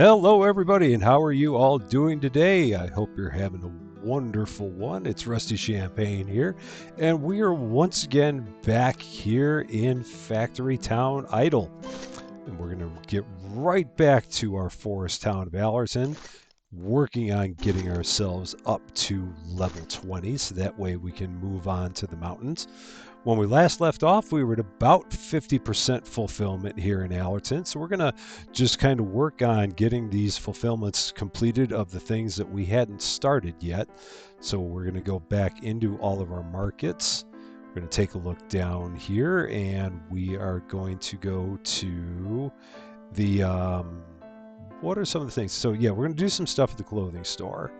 Hello, everybody, and how are you all doing today? I hope you're having a wonderful one. It's Rusty Champagne here, and we are once again back here in Factory Town Idle. And we're going to get right back to our forest town of Allerton, working on getting ourselves up to level 20, so that way we can move on to the mountains. When we last left off, we were at about 50% fulfillment here in Allerton. So we're going to just kind of work on getting these fulfillments completed of the things that we hadn't started yet. So we're going to go back into all of our markets. We're going to take a look down here, and we are going to go to the, what are some of the things? So yeah, we're going to do some stuff at the clothing store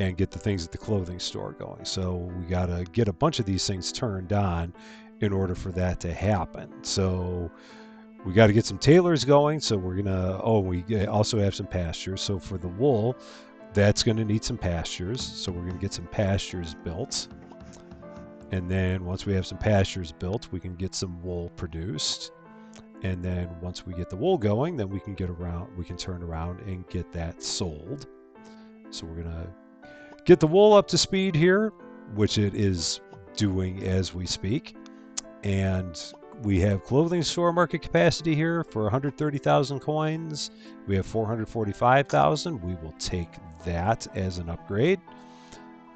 and get the things at the clothing store going. So we got to get a bunch of these things turned on in order for that to happen. So we got to get some tailors going. So we're going to, we also have some pastures. So for the wool, that's going to need some pastures. So we're going to get some pastures built. And then once we have some pastures built, we can get some wool produced. And then once we get the wool going, then we can turn around and get that sold. So we're going to get the wool up to speed here, which it is doing as we speak. And we have clothing store market capacity here for 130,000 coins. We have 445,000. We will take that as an upgrade.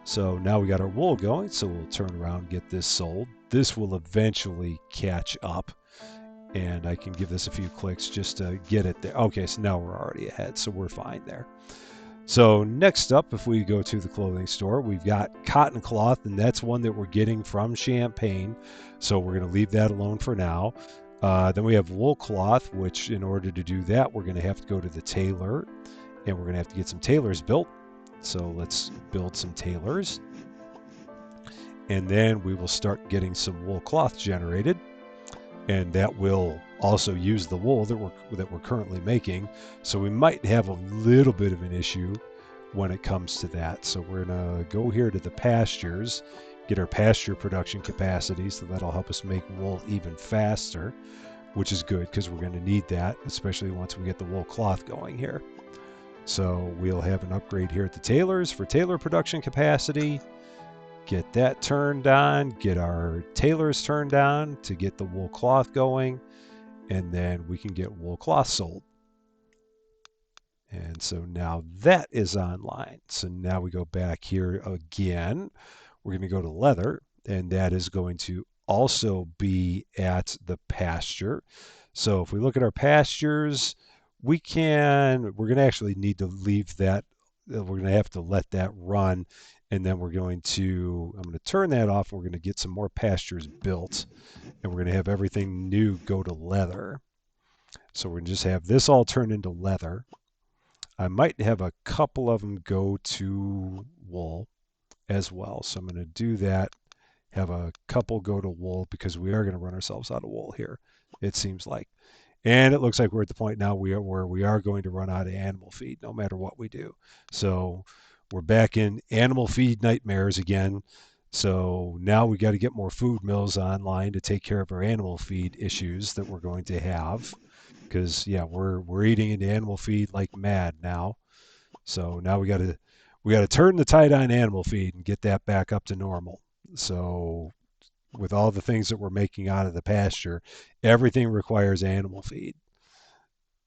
So now we got our wool going, so we'll turn around and get this sold. This will eventually catch up, and I can give this a few clicks just to get it there. Okay, so now we're already ahead, so we're fine there. So next up, if we go to the clothing store, we've got cotton cloth, and that's one that we're getting from Champagne. So we're going to leave that alone for now. Then we have wool cloth, which in order to do that, we're going to have to go to the tailor, and we're going to have to get some tailors built. So let's build some tailors. And then we will start getting some wool cloth generated. And that will also use the wool that we're currently making. So we might have a little bit of an issue when it comes to that. So we're going to go here to the pastures, get our pasture production capacity, so that'll help us make wool even faster, which is good because we're going to need that, especially once we get the wool cloth going here. So we'll have an upgrade here at the tailors for tailor production capacity. Get that turned on, get our tailors turned on to get the wool cloth going, and then we can get wool cloth sold. And so now that is online. So now we go back here again. We're going to go to leather, and that is going to also be at the pasture. So if we look at our pastures, we're going to actually need to leave that. We're going to have to let that run. And then I'm going to turn that off. We're going to get some more pastures built, and we're going to have everything new go to leather. So we're going to just have this all turned into leather. I might have a couple of them go to wool as well. So I'm going to do that, have a couple go to wool, because we are going to run ourselves out of wool here, it seems like. And it looks like we're at the point now where we are going to run out of animal feed no matter what we do. So we're back in animal feed nightmares again. So now we got to get more food mills online to take care of our animal feed issues that we're going to have. Because yeah, we're eating into animal feed like mad now. So now we got to turn the tide on animal feed and get that back up to normal. So with all the things that we're making out of the pasture, everything requires animal feed.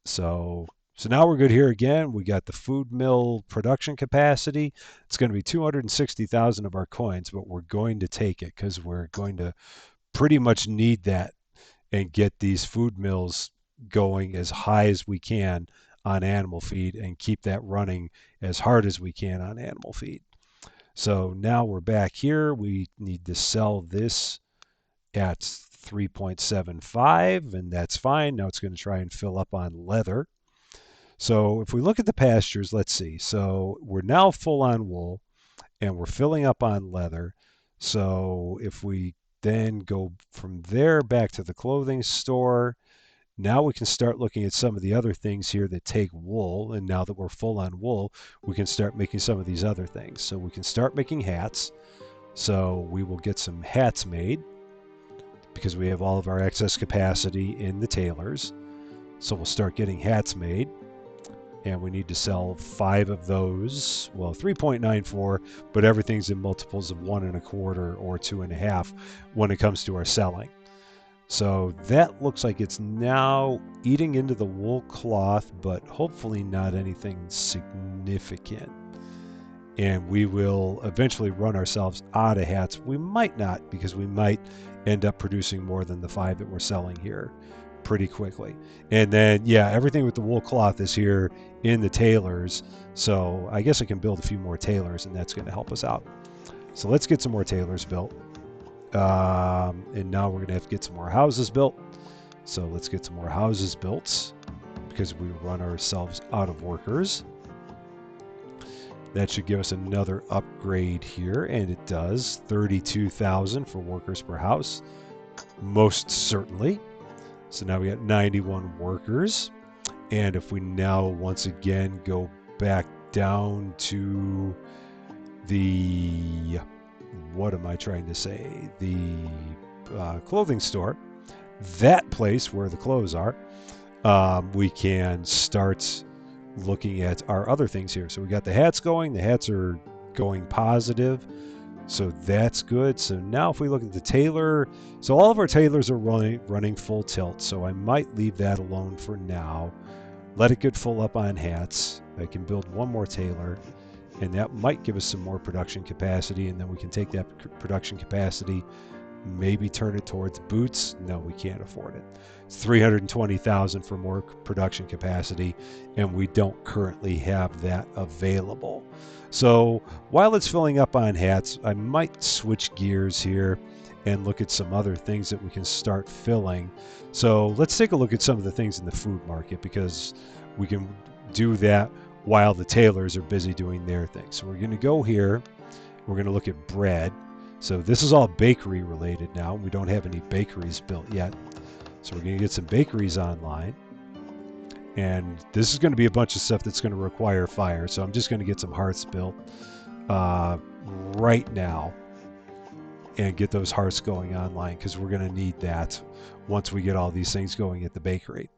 So now we're good here again. We got the food mill production capacity. It's going to be 260,000 of our coins, but we're going to take it because we're going to pretty much need that and get these food mills going as high as we can on animal feed and keep that running as hard as we can on animal feed. So now we're back here. We need to sell this at 3.75, and that's fine. Now it's going to try and fill up on leather. So if we look at the pastures, let's see. So we're now full on wool, and we're filling up on leather. So if we then go from there back to the clothing store, now we can start looking at some of the other things here that take wool. And now that we're full on wool, we can start making some of these other things. So we can start making hats. So we will get some hats made because we have all of our excess capacity in the tailors. So we'll start getting hats made. and we need to sell 5 of those. Well, 3.94, but everything's in multiples of 1.25 or 2.5 when it comes to our selling. So that looks like it's now eating into the wool cloth, but hopefully not anything significant. And we will eventually run ourselves out of hats. We might not, because we might end up producing more than the 5 that we're selling here pretty quickly. And then, yeah, everything with the wool cloth is here in the tailors. So I guess I can build a few more tailors, and that's going to help us out. So let's get some more tailors built. And now we're going to have to get some more houses built. So let's get some more houses built because we run ourselves out of workers. That should give us another upgrade here, and it does. 32,000 for workers per house, most certainly. So now we got 91 workers. And if we now once again go back down to the, what am I trying to say? The clothing store, that place where the clothes are, we can start looking at our other things here. So we got the hats going. The hats are going positive. So that's good. So now if we look at the tailor, so all of our tailors are running full tilt. So I might leave that alone for now. Let it get full up on hats. I can build one more tailor, and that might give us some more production capacity, and then we can take that production capacity, maybe turn it towards boots. No, we can't afford it. It's 320,000 for more production capacity, and we don't currently have that available. So while it's filling up on hats, I might switch gears here and look at some other things that we can start filling. So let's take a look at some of the things in the food market, because we can do that while the tailors are busy doing their thing. So we're going to go here. We're going to look at bread. So this is all bakery related now. We don't have any bakeries built yet. So we're going to get some bakeries online. And this is going to be a bunch of stuff that's going to require fire. So I'm just going to get some hearths built right now and get those hearths going online, because we're going to need that once we get all these things going at the bakery.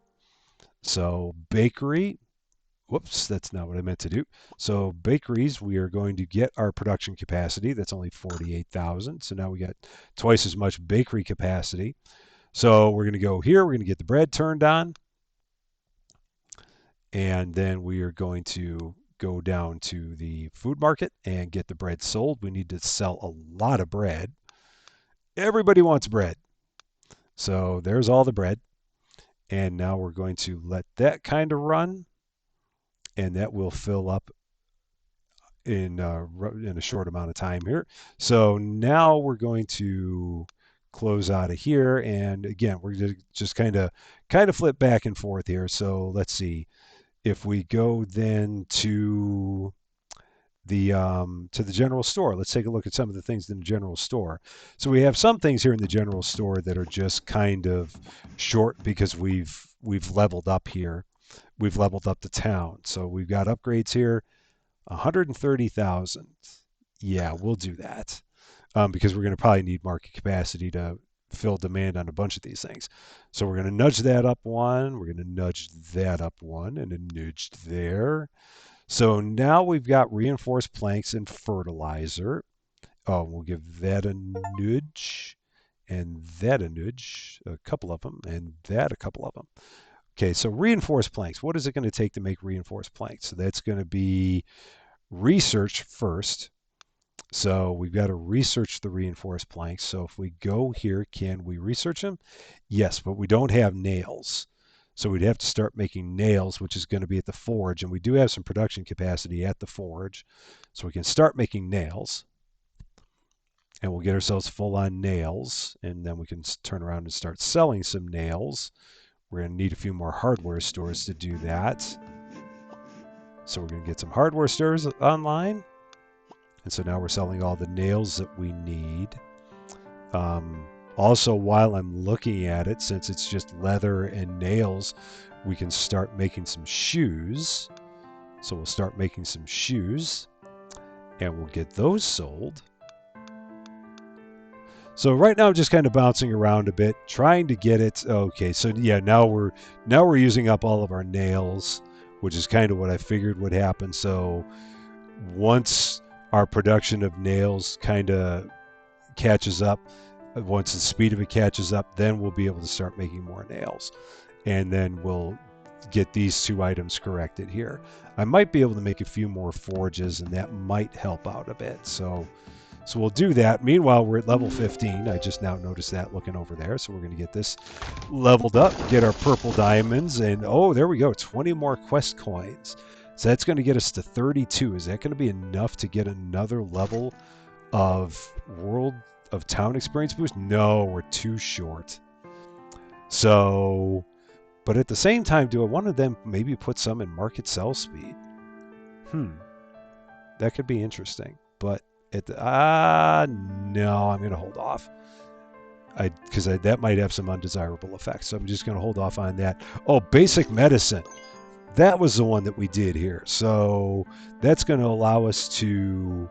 So bakery, whoops, that's not what I meant to do. So bakeries, we are going to get our production capacity. That's only 48,000. So now we got twice as much bakery capacity. So we're going to go here. We're going to get the bread turned on. And then we are going to go down to the food market and get the bread sold. We need to sell a lot of bread. Everybody wants bread. So there's all the bread. And now we're going to let that kind of run. And that will fill up in a short amount of time here. So now we're going to close out of here. And again, we're just kind of flip back and forth here. So let's see. If we go then to the general store, let's take a look at some of the things in the general store. So we have some things here in the general store that are just kind of short because we've leveled up here. We've leveled up the town. So we've got upgrades here, 130,000. Yeah, we'll do that because we're going to probably need market capacity to fill demand on a bunch of these things. So we're going to nudge that up one. We're going to nudge that up one, and then nudged there. So now we've got reinforced planks and fertilizer. Oh, we'll give that a nudge, and that a nudge, a couple of them, and that a couple of them. Okay, so reinforced planks. What is it going to take to make reinforced planks? So that's going to be research first. So we've got to research the reinforced planks. So if we go here, can we research them? Yes, but we don't have nails. So we'd have to start making nails, which is going to be at the forge. And we do have some production capacity at the forge. So we can start making nails. And we'll get ourselves full on nails. And then we can turn around and start selling some nails. We're going to need a few more hardware stores to do that. So we're going to get some hardware stores online. And so now we're selling all the nails that we need. Also, while I'm looking at it, since it's just leather and nails, we can start making some shoes. So we'll start making some shoes, and we'll get those sold. So right now I'm just kind of bouncing around a bit, trying to get it. Okay, so yeah, now we're using up all of our nails. which is kind of what I figured would happen. So once our production of nails kind of catches up, once the speed of it catches up, then we'll be able to start making more nails. And then we'll get these 2 items corrected here. I might be able to make a few more forges, and that might help out a bit. So we'll do that. Meanwhile, we're at level 15. I just now noticed that looking over there. So we're going to get this leveled up, get our purple diamonds, and oh, there we go, 20 more quest coins. So that's going to get us to 32. Is that going to be enough to get another level of World of Town experience boost? No, we're too short. So, but at the same time, do I want to then maybe put some in market sell speed? That could be interesting. But no, I'm going to hold off. Because that might have some undesirable effects. So I'm just going to hold off on that. Oh, basic medicine. That was the one that we did here. So that's going to allow us to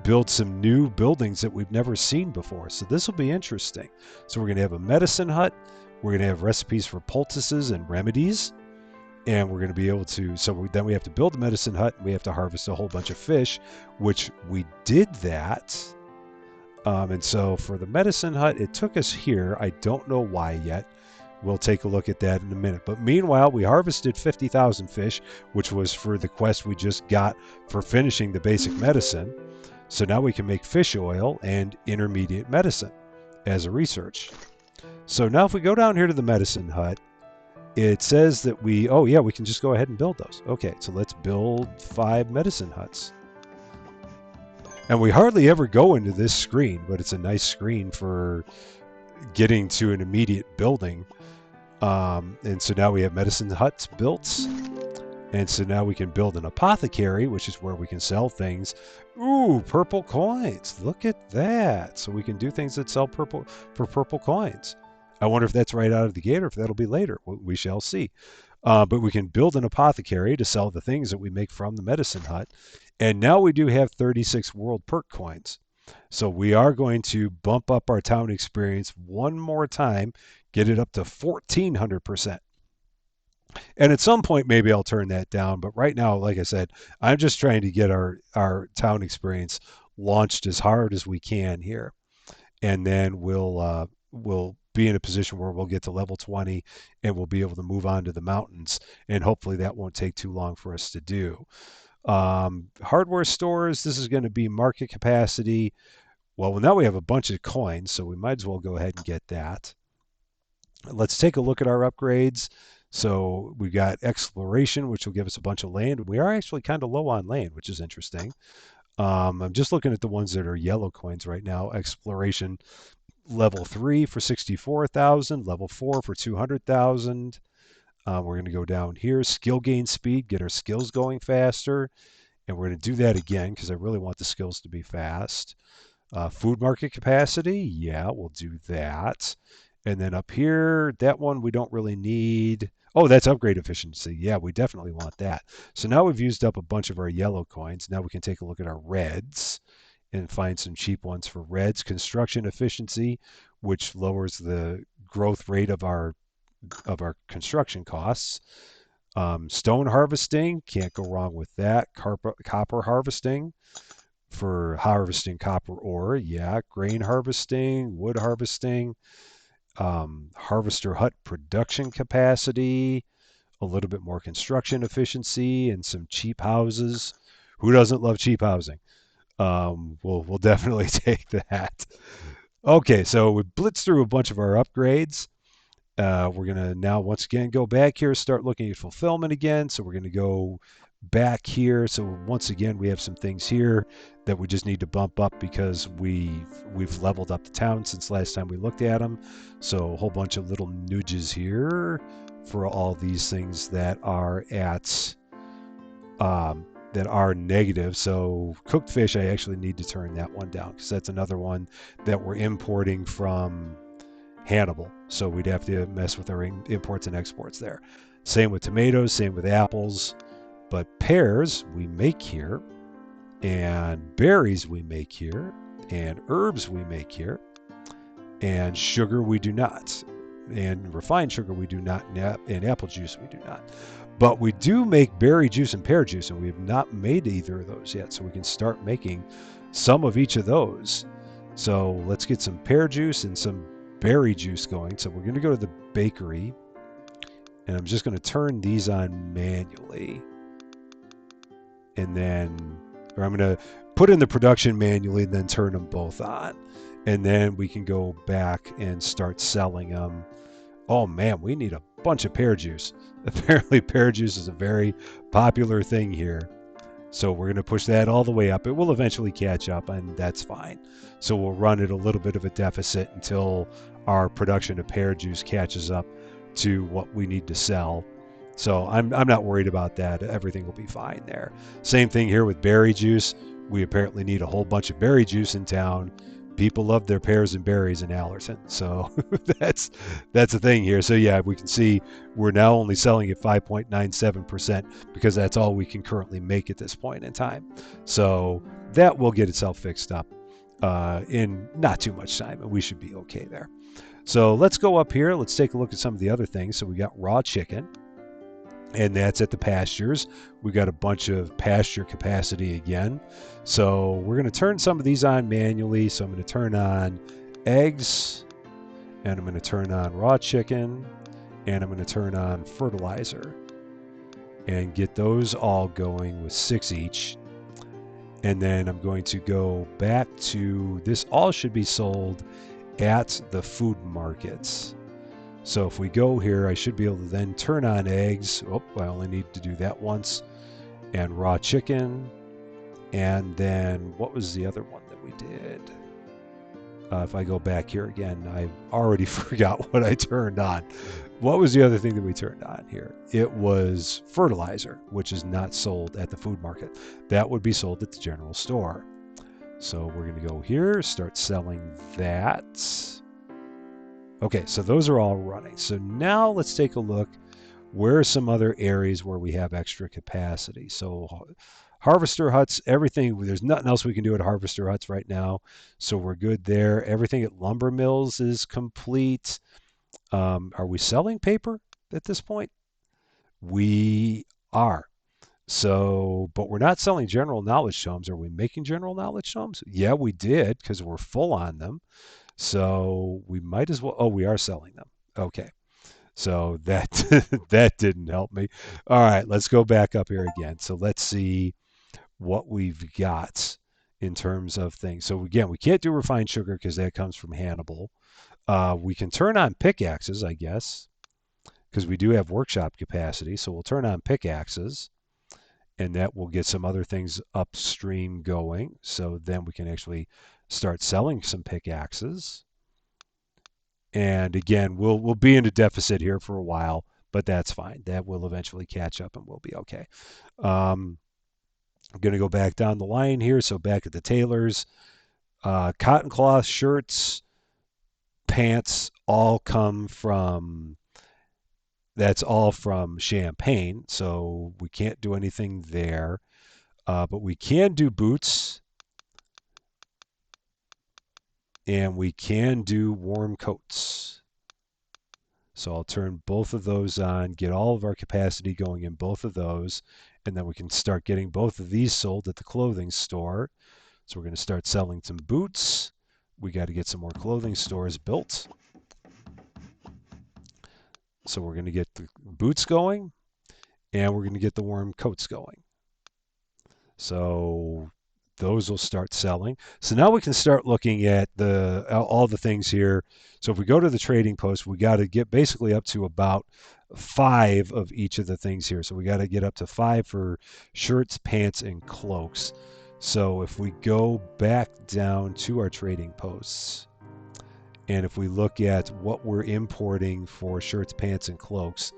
build some new buildings that we've never seen before. So this will be interesting. So we're going to have a medicine hut. We're going to have recipes for poultices and remedies. And we're going to be able to, then we have to build a medicine hut. And we have to harvest a whole bunch of fish, which we did that. And so for the medicine hut, it took us here. I don't know why yet. We'll take a look at that in a minute. But meanwhile, we harvested 50,000 fish, which was for the quest we just got for finishing the basic medicine. So now we can make fish oil and intermediate medicine as a research. So now if we go down here to the medicine hut, it says that we can just go ahead and build those. Okay, so let's build 5 medicine huts. And we hardly ever go into this screen, but it's a nice screen for getting to an immediate building. And so now we have medicine huts built. And so now we can build an apothecary, which is where we can sell things. Ooh, purple coins. Look at that. So we can do things that sell purple coins. I wonder if that's right out of the gate or if that'll be later. We shall see. But we can build an apothecary to sell the things that we make from the medicine hut. And now we do have 36 world perk coins. So we are going to bump up our town experience one more time, get it up to 1,400%. And at some point, maybe I'll turn that down. But right now, like I said, I'm just trying to get our town experience launched as hard as we can here. And then we'll be in a position where we'll get to level 20 and we'll be able to move on to the mountains. And hopefully that won't take too long for us to do. Hardware stores, this is going to be market capacity. Well, now we have a bunch of coins, so we might as well go ahead and get that. Let's take a look at our upgrades. So we got exploration, which will give us a bunch of land. We are actually kind of low on land, which is interesting. I'm just looking at the ones that are yellow coins right now. Exploration level 3 for 64,000, level 4 for 200,000. We're going to go down here, skill gain speed, get our skills going faster. And we're going to do that again because I really want the skills to be fast. Food market capacity, yeah, we'll do that. And then up here, that one we don't really need. Oh, that's upgrade efficiency. Yeah, we definitely want that. So now we've used up a bunch of our yellow coins. Now we can take a look at our reds and find some cheap ones for reds. Construction efficiency, which lowers the growth rate of our construction costs. Stone harvesting, can't go wrong with that. Copper harvesting for harvesting copper ore. Yeah, grain harvesting, wood harvesting. Harvester hut production capacity, a little bit more construction efficiency, and some cheap houses. Who doesn't love cheap housing? We'll definitely take that. Okay, so we blitzed through a bunch of our upgrades. We're going to now once again go back here, start looking at fulfillment again. So we're going to go back here. So once again, we have some things here that we just need to bump up because we've leveled up the town since last time we looked at them. So a whole bunch of little nudges here for all these things that are at that are negative. So cooked fish, I actually need to turn that one down because that's another one that we're importing from Hannibal. So we'd have to mess with our imports and exports there. Same with tomatoes, same with apples. But pears we make here, and berries we make here, and herbs we make here, and sugar we do not. And refined sugar we do not, and apple juice we do not. But we do make berry juice and pear juice, and we have not made either of those yet. So we can start making some of each of those. So let's get some pear juice and some berry juice going. So we're going to go to the bakery, and I'm just going to turn these on manually. And then, or I'm going to put in the production manually and then turn them both on. And then we can go back and start selling them. Oh man, we need a bunch of pear juice. Apparently pear juice is a very popular thing here. So we're going to push that all the way up. It will eventually catch up, and that's fine. So we'll run at a little bit of a deficit until our production of pear juice catches up to what we need to sell. So I'm not worried about that. Everything will be fine there. Same thing here with berry juice. We apparently need a whole bunch of berry juice in town. People love their pears and berries in Allerton. So that's the thing here. So yeah, we can see we're now only selling at 5.97% because that's all we can currently make at this point in time. So that will get itself fixed up in not too much time, and we should be okay there. So let's go up here. Let's take a look at some of the other things. So we got raw chicken, and that's at the pastures. We got a bunch of pasture capacity again. So we're going to turn some of these on manually. So I'm going to turn on eggs, and I'm going to turn on raw chicken, and I'm going to turn on fertilizer and get those all going with 6 each. And then I'm going to go back to this. All should be sold at the food markets. So if we go here, I should be able to then turn on eggs. Oh, I only need to do that once. And raw chicken. And then what was the other one that we did? If I go back here again, I already forgot what I turned on. What was the other thing that we turned on here? It was fertilizer, which is not sold at the food market. That would be sold at the general store. So we're going to go here, start selling that. Okay, so those are all running. So now let's take a look. Where are some other areas where we have extra capacity? So harvester huts, everything, there's nothing else we can do at harvester huts right now. So we're good there. Everything at lumber mills is complete. Are we selling paper at this point? We are. So, but we're not selling general knowledge tomes. Are we making general knowledge tomes? Yeah, we did because we're full on them. So we might as well. Oh, we are selling them. Okay. So that that didn't help me. All right, let's go back up here again. So let's see what we've got in terms of things. So again, we can't do refined sugar because that comes from Hannibal. We can turn on pickaxes, I guess, because we do have workshop capacity. So we'll turn on pickaxes, and that will get some other things upstream going. So then we can actually start selling some pickaxes. And again, we'll be in a deficit here for a while, but that's fine. That will eventually catch up and we'll be okay. I'm going to go back down the line here. So back at the tailors, cotton cloth shirts, pants, all come from, that's all from Champagne. So we can't do anything there, but we can do boots. And we can do warm coats. So I'll turn both of those on, get all of our capacity going in both of those, and then we can start getting both of these sold at the clothing store. So we're going to start selling some boots. We got to get some more clothing stores built. So we're going to get the boots going, and we're going to get the warm coats going. So those will start selling. So now we can start looking at all the things here. So if we go to the trading post, we got to get basically up to about 5 of each of the things here. So we got to get up to 5 for shirts, pants, and cloaks. So if we go back down to our trading posts, and if we look at what we're importing for shirts, pants, and cloaks,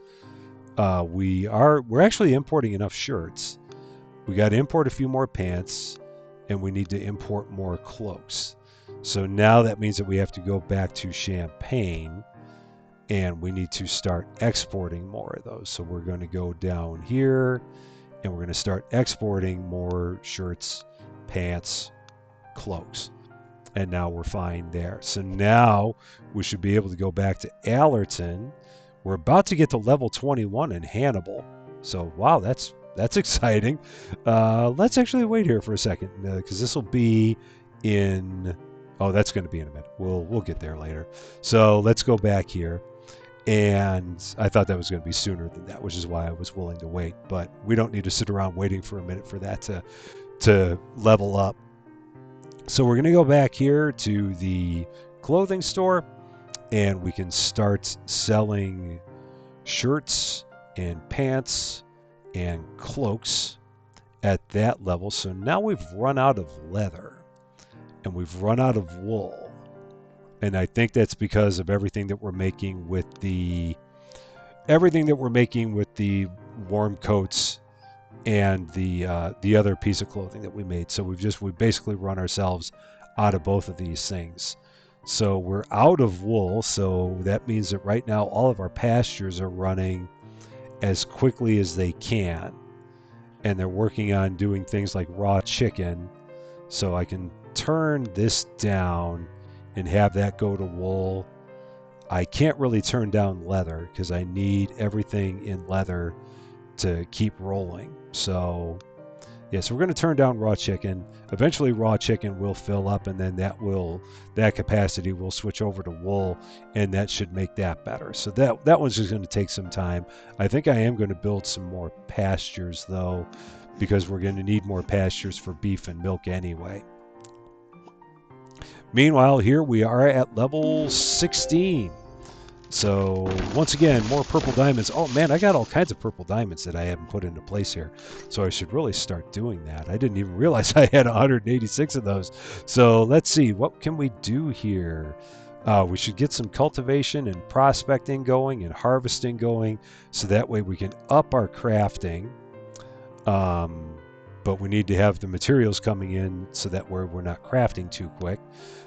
we're actually importing enough shirts. We got to import a few more pants, and we need to import more cloaks. So now that means that we have to go back to Champagne, and we need to start exporting more of those. So we're going to go down here, and we're going to start exporting more shirts, pants, cloaks. And now we're fine there. So now we should be able to go back to Allerton. We're about to get to level 21 in Hannibal. So wow, that's exciting. Let's actually wait here for a second because this will be in. Oh, that's going to be in a minute. We'll get there later. So let's go back here. And I thought that was going to be sooner than that, which is why I was willing to wait. But we don't need to sit around waiting for a minute for that to level up. So we're going to go back here to the clothing store, and we can start selling shirts and pants and cloaks at that level. So now we've run out of leather and we've run out of wool. And I think that's because of everything that we're making with the warm coats and the other piece of clothing that we made. So we basically run ourselves out of both of these things. So we're out of wool. So that means that right now all of our pastures are running as quickly as they can, and they're working on doing things like raw chicken. So I can turn this down and have that go to wool. I can't really turn down leather because I need everything in leather to keep rolling. So yeah, so we're going to turn down raw chicken. Eventually raw chicken will fill up, and then that capacity will switch over to wool, and that should make that better. So that one's just going to take some time. I think I am going to build some more pastures though, because we're going to need more pastures for beef and milk anyway. Meanwhile, here we are at level 16. So once again, more purple diamonds. Oh man, I got all kinds of purple diamonds that I haven't put into place here. So I should really start doing that. I didn't even realize I had 186 of those. So let's see, what can we do here? We should get some cultivation and prospecting going and harvesting going, so that way we can up our crafting. But we need to have the materials coming in so that we're not crafting too quick.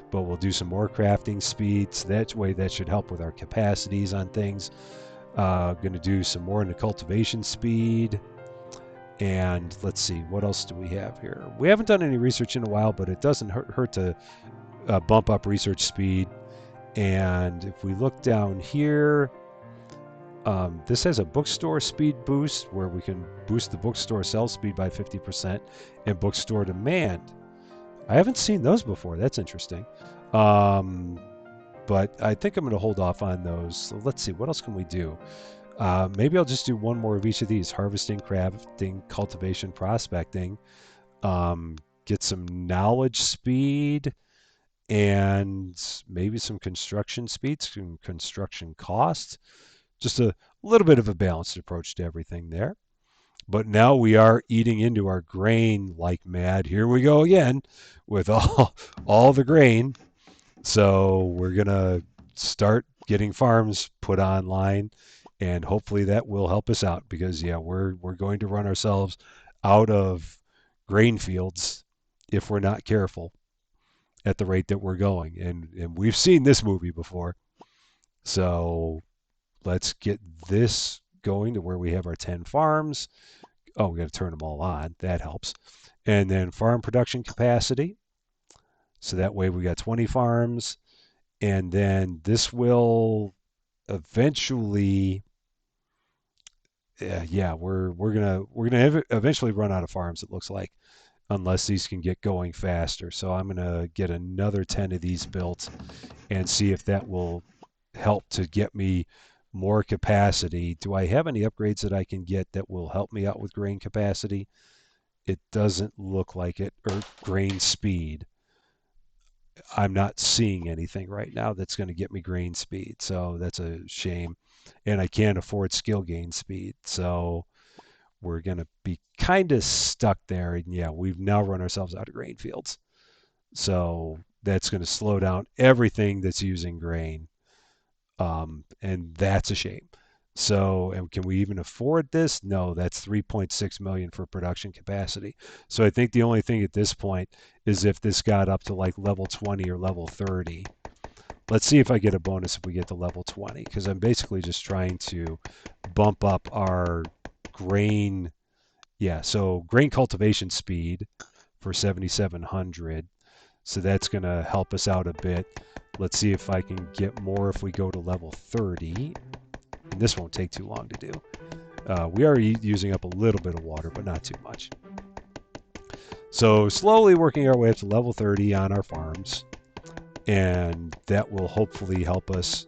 But we'll do some more crafting speeds. That way that should help with our capacities on things. Going to do some more in the cultivation speed. And let's see, what else do we have here? We haven't done any research in a while, but it doesn't hurt to bump up research speed. And if we look down here, this has a bookstore speed boost where we can boost the bookstore sell speed by 50% and bookstore demand. I haven't seen those before. That's interesting. But I think I'm going to hold off on those. So let's see. What else can we do? Maybe I'll just do one more of each of these. Harvesting, crafting, cultivation, prospecting. Get some knowledge speed and maybe some construction speed, some construction cost. Just a little bit of a balanced approach to everything there. But now we are eating into our grain like mad. Here we go again with all the grain. So we're going to start getting farms put online, and hopefully that will help us out because yeah, we're going to run ourselves out of grain fields if we're not careful at the rate that we're going. And we've seen this movie before. So let's get this going to where we have our 10 farms. Oh, we got to turn them all on. That helps. And then farm production capacity. So that way we got 20 farms. And then this will eventually, yeah, we're gonna eventually run out of farms. It looks like, unless these can get going faster. So I'm gonna get another 10 of these built and see if that will help to get me more capacity. Do I have any upgrades that I can get that will help me out with grain capacity? It doesn't look like it. Or grain speed. I'm not seeing anything right now that's going to get me grain speed, so that's a shame. And I can't afford skill gain speed, so we're going to be kind of stuck there. And yeah, we've now run ourselves out of grain fields, so that's going to slow down everything that's using grain. And that's a shame. So, and can we even afford this? No, that's 3.6 million for production capacity. So I think the only thing at this point is if this got up to like level 20 or level 30. Let's see if I get a bonus if we get to level 20, because I'm basically just trying to bump up our grain. Yeah, so grain cultivation speed for 7,700. So that's going to help us out a bit. Let's see if I can get more if we go to level 30. And this won't take too long to do. We are using up a little bit of water, but not too much. So slowly working our way up to level 30 on our farms, and that will hopefully help us.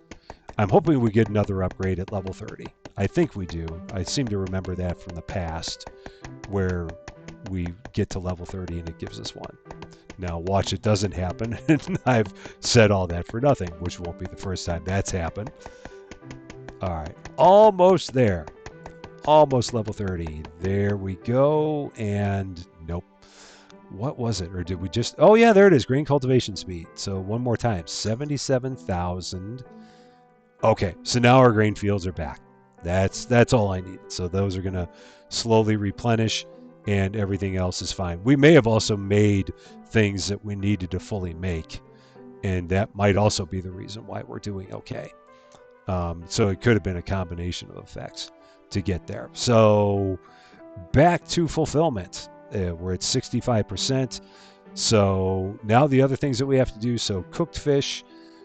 I'm hoping we get another upgrade at level 30. I think we do. I seem to remember that from the past, where we get to level 30 and it gives us one. Now watch, it doesn't happen, and I've said all that for nothing, which won't be the first time that's happened. All right, almost there. Almost level 30. There we go, and nope. What was it? Or did we just... Oh, yeah, there it is. Grain cultivation speed. So one more time. 77,000. Okay, so now our grain fields are back. That's all I need. So those are going to slowly replenish, and everything else is fine. We may have also made things that we needed to fully make, and that might also be the reason why we're doing okay. So it could have been a combination of effects to get there. So back to fulfillment. We're at 65%. So now the other things that we have to do, so cooked fish.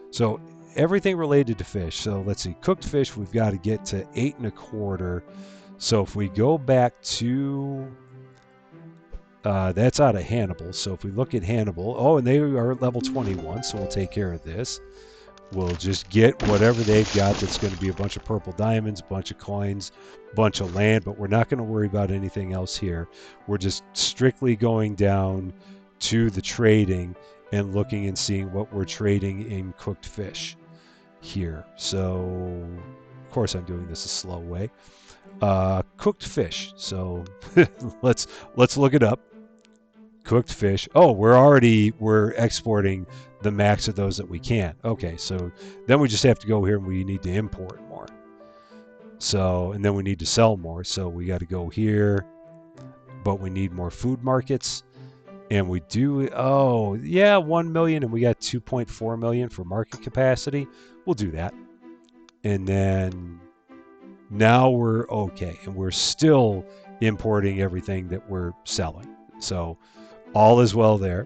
So everything related to fish. So let's see, cooked fish, we've got to get to 8.25. So if we go back to, that's out of Hannibal. So if we look at Hannibal, oh, and they are at level 21, so we'll take care of this. We'll just get whatever they've got that's going to be a bunch of purple diamonds, a bunch of coins, a bunch of land, but we're not going to worry about anything else here. We're just strictly going down to the trading and looking and seeing what we're trading in cooked fish here. So, of course, I'm doing this a slow way. Cooked fish. So let's look it up. Cooked fish. Oh, we're exporting the max of those that we can. Okay, so then we just have to go here and we need to import more. So, and then we need to sell more. So we got to go here, but we need more food markets. And we do, oh, yeah, 1 million, and we got 2.4 million for market capacity. We'll do that. And then now we're okay. And we're still importing everything that we're selling. So all is well there.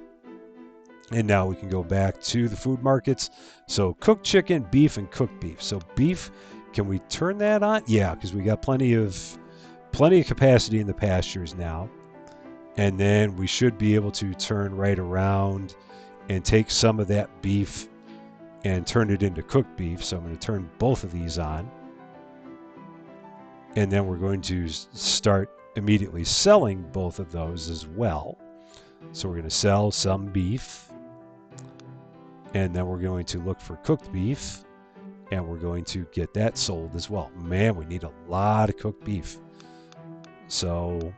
And now we can go back to the food markets. So cooked chicken, beef, and cooked beef. So beef, can we turn that on? Yeah, because we got plenty of capacity in the pastures now. And then we should be able to turn right around and take some of that beef and turn it into cooked beef. So I'm going to turn both of these on. And then we're going to start immediately selling both of those as well. So we're going to sell some beef. And then we're going to look for cooked beef. And we're going to get that sold as well. Man, we need a lot of cooked beef. So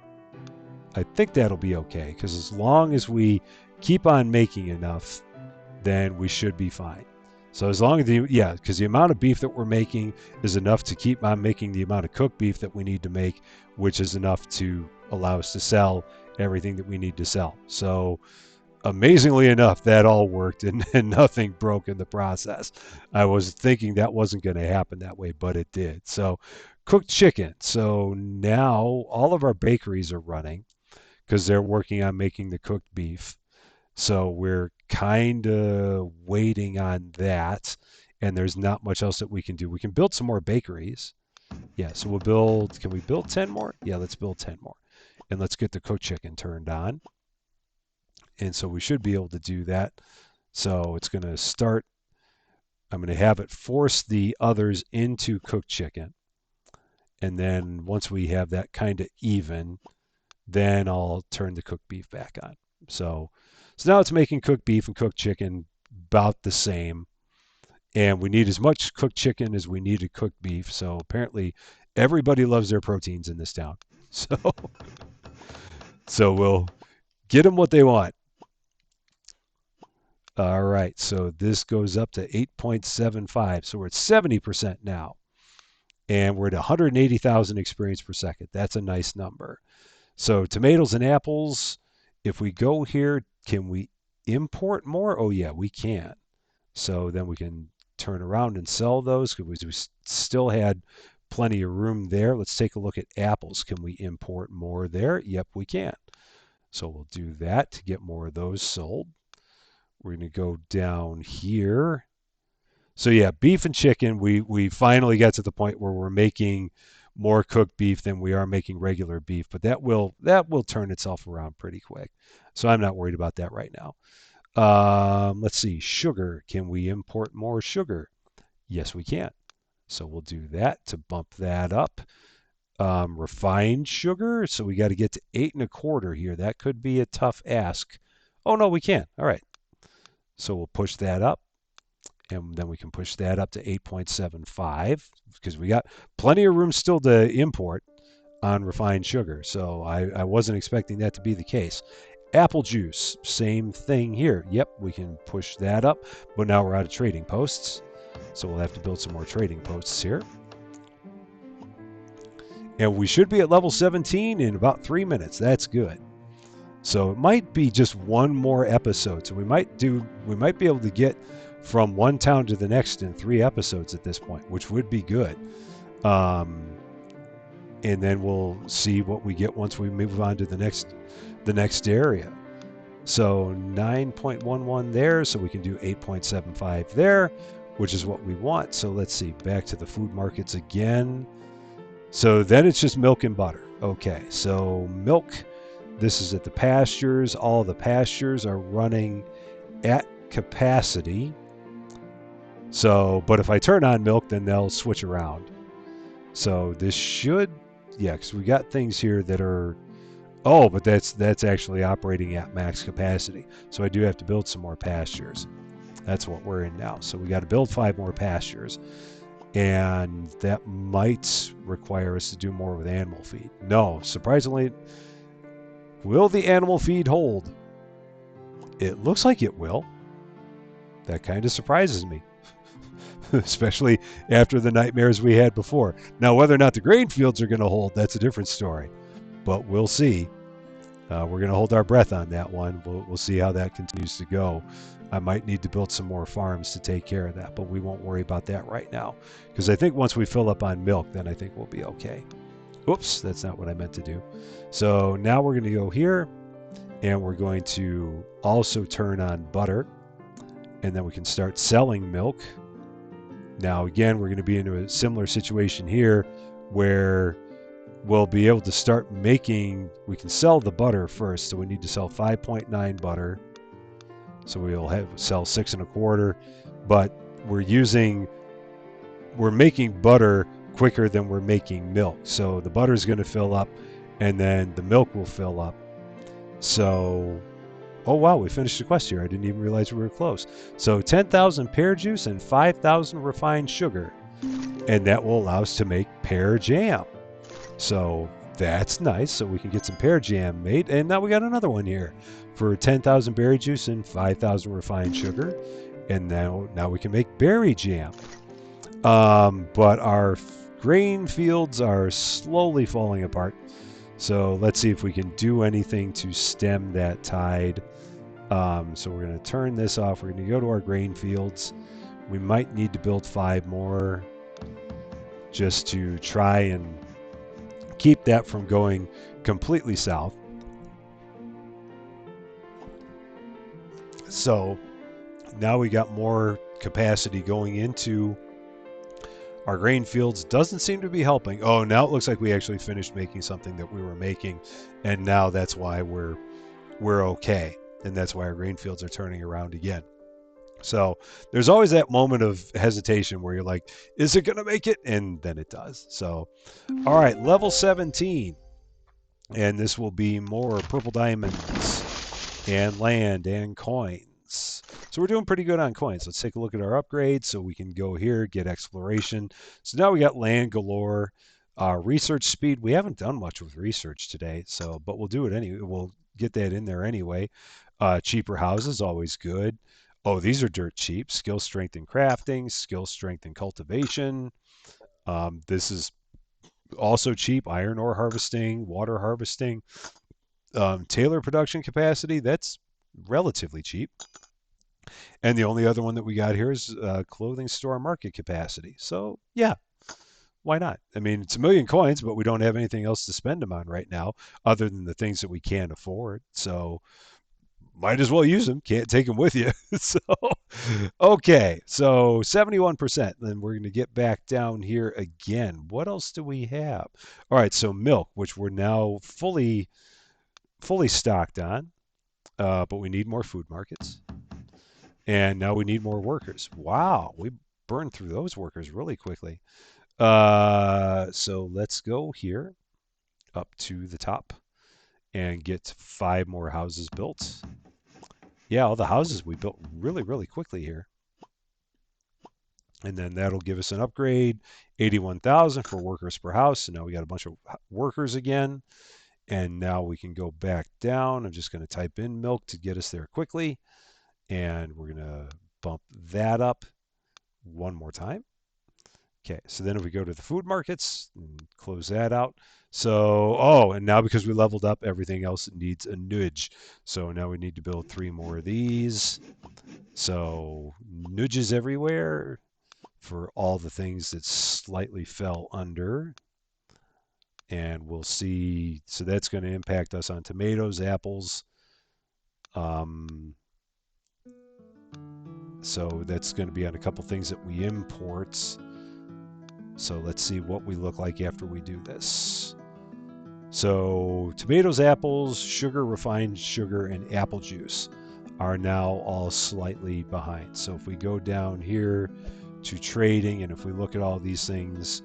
I think that'll be okay, because as long as we keep on making enough, then we should be fine. So as long as because the amount of beef that we're making is enough to keep on making the amount of cooked beef that we need to make, which is enough to allow us to sell everything that we need to sell. So amazingly enough, that all worked and nothing broke in the process. I was thinking that wasn't going to happen that way, but it did. So cooked chicken. So now all of our bakeries are running, because they're working on making the cooked beef. So we're kind of waiting on that, and there's not much else that we can do. We can build some more bakeries. Yeah, so can we build 10 more? Yeah, let's build 10 more. And let's get the cooked chicken turned on. And so we should be able to do that. So it's going to start, I'm going to have it force the others into cooked chicken. And then once we have that kind of even, then I'll turn the cooked beef back on. So now it's making cooked beef and cooked chicken about the same. And we need as much cooked chicken as we needed cooked beef. So apparently everybody loves their proteins in this town. So we'll get them what they want. All right, so this goes up to 8.75. So we're at 70% now. And we're at 180,000 experience per second. That's a nice number. So tomatoes and apples, if we go here, can we import more? Oh, yeah, we can. So then we can turn around and sell those, because we still had plenty of room there. Let's take a look at apples. Can we import more there? Yep, we can. So we'll do that to get more of those sold. We're going to go down here. So yeah, beef and chicken, we finally got to the point where we're making more cooked beef than we are making regular beef, but that will turn itself around pretty quick. So I'm not worried about that right now. Let's see, sugar. Can we import more sugar? Yes, we can. So we'll do that to bump that up. Refined sugar. So we got to get to 8.25 here. That could be a tough ask. Oh no, we can. All right. So we'll push that up, and then we can push that up to 8.75 because we got plenty of room still to import on refined sugar. So I wasn't expecting that to be the case. Apple juice, same thing here. Yep, we can push that up, but now we're out of trading posts. So we'll have to build some more trading posts here. And we should be at level 17 in about 3 minutes. That's good. So it might be just one more episode. So we might be able to get from one town to the next in 3 episodes at this point, which would be good. And then we'll see what we get once we move on to the next area. So 9.11 there, so we can do 8.75 there, which is what we want. So let's see, back to the food markets again. So then it's just milk and butter. Okay, so milk, this is at the pastures. All the pastures are running at capacity. So, but if I turn on milk, then they'll switch around. So this should, yeah, because we got things here that are, oh, but that's actually operating at max capacity. So I do have to build some more pastures. That's what we're in now. So we got to build 5 more pastures. And that might require us to do more with animal feed. No, surprisingly, will the animal feed hold? It looks like it will. That kind of surprises me, especially after the nightmares we had before. Now, whether or not the grain fields are going to hold, that's a different story. But we'll see. We're going to hold our breath on that one. We'll see how that continues to go. I might need to build some more farms to take care of that, but we won't worry about that right now. Because I think once we fill up on milk, then I think we'll be okay. Oops, that's not what I meant to do. So now we're going to go here, and we're going to also turn on butter, and then we can start selling milk. Now, again, we're going to be in a similar situation here where we'll be able to start making, we can sell the butter first, so we need to sell 5.9 butter. So we'll sell 6.25, but we're making butter quicker than we're making milk. So the butter is going to fill up, and then the milk will fill up. So, oh wow, we finished the quest here. I didn't even realize we were close. So 10,000 pear juice and 5,000 refined sugar, and that will allow us to make pear jam. So that's nice. So we can get some pear jam made, and now we got another one here for 10,000 berry juice and 5,000 refined sugar, and now we can make berry jam. But our grain fields are slowly falling apart. So let's see if we can do anything to stem that tide. So we're going to turn this off. We're going to go to our grain fields. We might need to build 5 more just to try and keep that from going completely south. So now we got more capacity going into our grain fields. Doesn't seem to be helping. Oh, now it looks like we actually finished making something that we were making, and now that's why we're okay, and that's why our grain fields are turning around again. So there's always that moment of hesitation where you're like, is it going to make it? And then it does. So, all right, level 17. And this will be more purple diamonds and land and coins. So we're doing pretty good on coins. Let's take a look at our upgrades. So we can go here, get exploration. So now we got land galore. Research speed, we haven't done much with research today, so but we'll do it anyway. We'll get that in there anyway. Cheaper houses, always good. Oh, these are dirt cheap. Skill strength in crafting, skill strength in cultivation. This is also cheap. Iron ore harvesting, water harvesting. Tailor production capacity, that's relatively cheap. And the only other one that we got here is clothing store market capacity. So yeah, why not? I mean, it's 1,000,000 coins, but we don't have anything else to spend them on right now other than the things that we can't afford. So might as well use them. Can't take them with you. So, okay. So 71%. Then we're going to get back down here again. What else do we have? All right. So milk, which we're now fully stocked on, but we need more food markets. And now we need more workers. Wow. We burned through those workers really quickly. So let's go here up to the top and get 5 more houses built. Yeah, all the houses we built really, really quickly here. And then that'll give us an upgrade, 81,000 for workers per house. So now we got a bunch of workers again. And now we can go back down. I'm just going to type in milk to get us there quickly. And we're going to bump that up one more time. Okay, so then if we go to the food markets and close that out. So, oh, and now because we leveled up, everything else needs a nudge. So now we need to build 3 more of these. So nudges everywhere for all the things that slightly fell under. And we'll see, so that's going to impact us on tomatoes, apples. So that's going to be on a couple things that we import. So let's see what we look like after we do this. So tomatoes, apples, sugar, refined sugar, and apple juice are now all slightly behind. So if we go down here to trading, and if we look at all these things,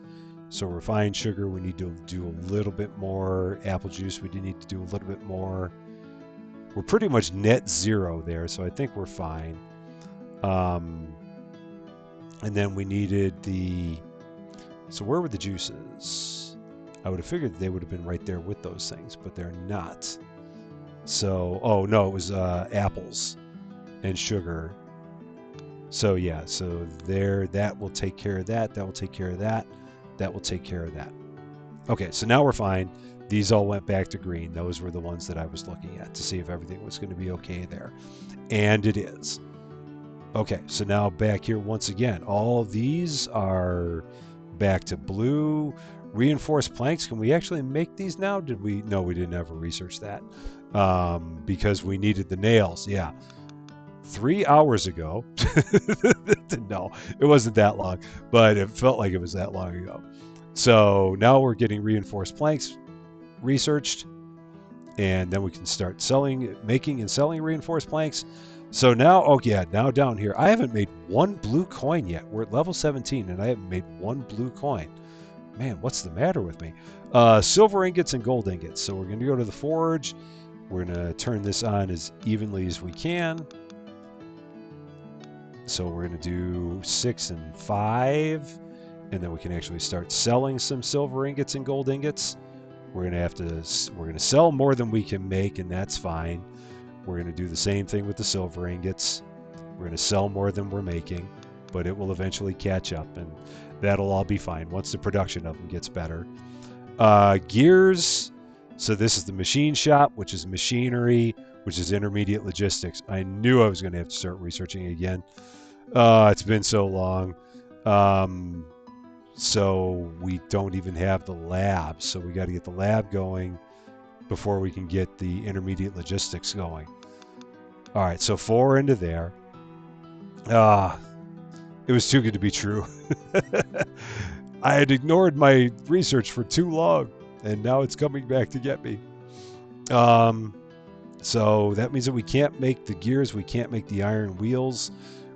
so refined sugar, we need to do a little bit more. Apple juice, we do need to do a little bit more. We're pretty much net zero there, so I think we're fine. And then we needed the, so where were the juices? I would have figured they would have been right there with those things, but they're not. So, oh no, it was apples and sugar. So yeah, so there, that will take care of that. That will take care of that. That will take care of that. Okay, so now we're fine. These all went back to green. Those were the ones that I was looking at to see if everything was going to be okay there. And it is. Okay, so now back here once again, all of these are back to blue. Reinforced planks, can we actually make these now? Did we? No, we didn't ever research that because we needed the nails. Yeah. 3 hours ago. No, it wasn't that long, but it felt like it was that long ago. So now we're getting reinforced planks researched, and then we can start making and selling reinforced planks. So now, oh yeah, now down here, I haven't made one blue coin yet. We're at level 17, and I haven't made one blue coin. Man, what's the matter with me? Silver ingots and gold ingots. So we're going to go to the forge. We're going to turn this on as evenly as we can. So we're going to do 6 and 5, and then we can actually start selling some silver ingots and gold ingots. We're going to sell more than we can make, and that's fine. We're going to do the same thing with the silver ingots. We're going to sell more than we're making, but it will eventually catch up, and that'll all be fine once the production of them gets better. Gears. So this is the machine shop, which is machinery, which is intermediate logistics. I knew I was going to have to start researching again. It's been so long. So we don't even have the lab. So we got to get the lab going before we can get the intermediate logistics going. All right, so 4 into there. It was too good to be true. I had ignored my research for too long, and now it's coming back to get me. So that means that we can't make the gears, we can't make the iron wheels,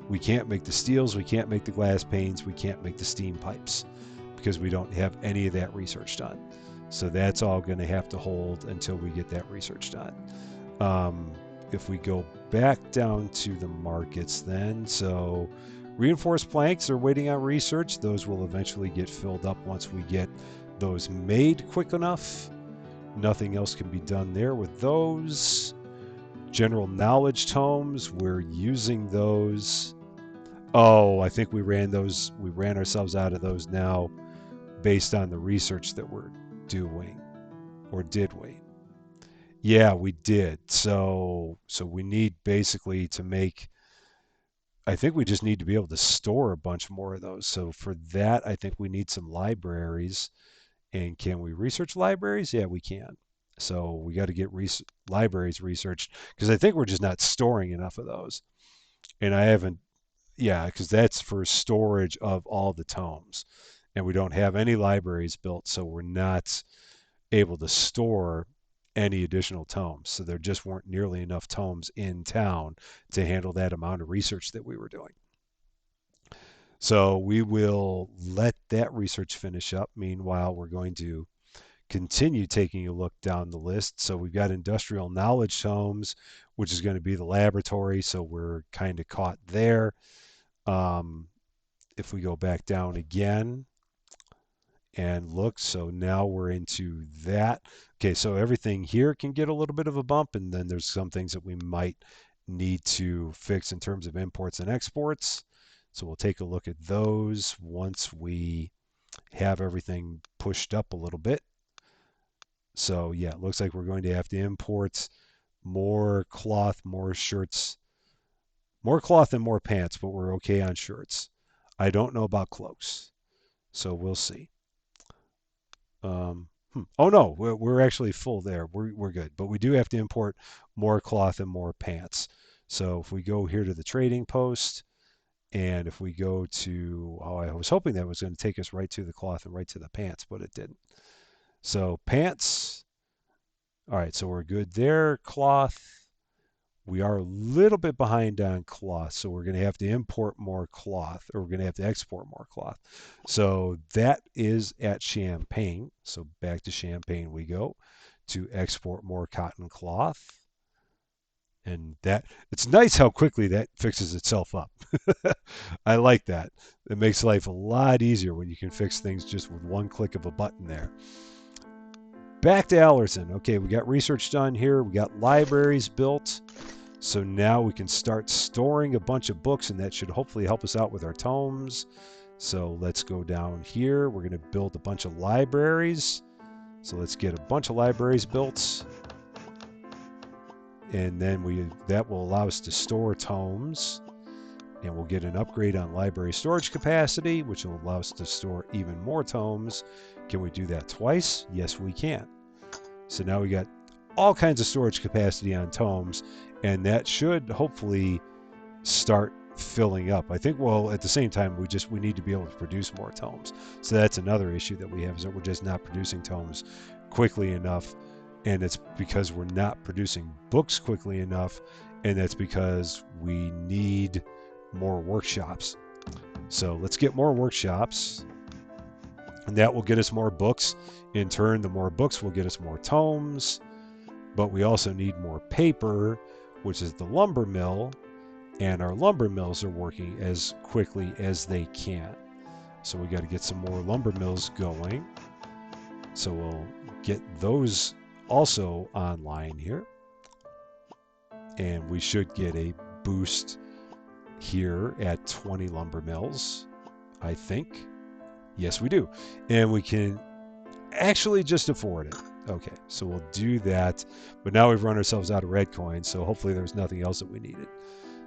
we can't make the steels, we can't make the glass panes, we can't make the steam pipes because we don't have any of that research done. So that's all going to have to hold until we get that research done. If we go back down to the markets then, so reinforced planks are waiting on research. Those will eventually get filled up once we get those made quick enough. Nothing else can be done there with those. General knowledge tomes, we're using those. Oh, I think we ran ourselves out of those now based on the research that we're doing. Or did we? Yeah, we did. So we need basically to make, I think we just need to be able to store a bunch more of those. So for that, I think we need some libraries. And can we research libraries? Yeah, we can. So we got to get libraries researched because I think we're just not storing enough of those. And I haven't, yeah, because that's for storage of all the tomes. And we don't have any libraries built, so we're not able to store any additional tomes. So there just weren't nearly enough tomes in town to handle that amount of research that we were doing. So we will let that research finish up. Meanwhile, we're going to continue taking a look down the list. So we've got industrial knowledge tomes, which is going to be the laboratory. So we're kind of caught there. Um, if we go back down again and look, so now we're into that. Okay, so everything here can get a little bit of a bump, and then there's some things that we might need to fix in terms of imports and exports. So we'll take a look at those once we have everything pushed up a little bit. So yeah, it looks like we're going to have to import more cloth, more shirts, more cloth and more pants, but we're okay on shirts. I don't know about cloaks, so we'll see. Oh no, we're actually full there. We're good, but we do have to import more cloth and more pants. So if we go here to the trading post, and if we go to, oh, I was hoping that was going to take us right to the cloth and right to the pants, but it didn't. So pants, all right, so we're good there. Cloth, we are a little bit behind on cloth, so we're going to have to import more cloth, or we're going to have to export more cloth. So that is at Champagne. So back to Champagne we go to export more cotton cloth. And that it's nice how quickly that fixes itself up. I like that. It makes life a lot easier when you can fix things just with one click of a button there. Back to Allerton. Okay, we got research done here. We got libraries built. So now we can start storing a bunch of books, and that should hopefully help us out with our tomes. So let's go down here. We're going to build a bunch of libraries. So let's get a bunch of libraries built. And then that will allow us to store tomes. And we'll get an upgrade on library storage capacity, which will allow us to store even more tomes. Can we do that twice? Yes, we can. So now we got all kinds of storage capacity on tomes, and that should hopefully start filling up. I think, well, at the same time, we need to be able to produce more tomes. So that's another issue that we have, is that we're just not producing tomes quickly enough, and it's because we're not producing books quickly enough, and that's because we need more workshops. So let's get more workshops, and that will get us more books. In turn, the more books will get us more tomes, but we also need more paper, which is the lumber mill, and our lumber mills are working as quickly as they can. So we got to get some more lumber mills going. So we'll get those also online here. And we should get a boost here at 20 lumber mills, I think. Yes, we do. And we can actually just afford it. Okay, so we'll do that. But now we've run ourselves out of red coins, so hopefully there's nothing else that we needed.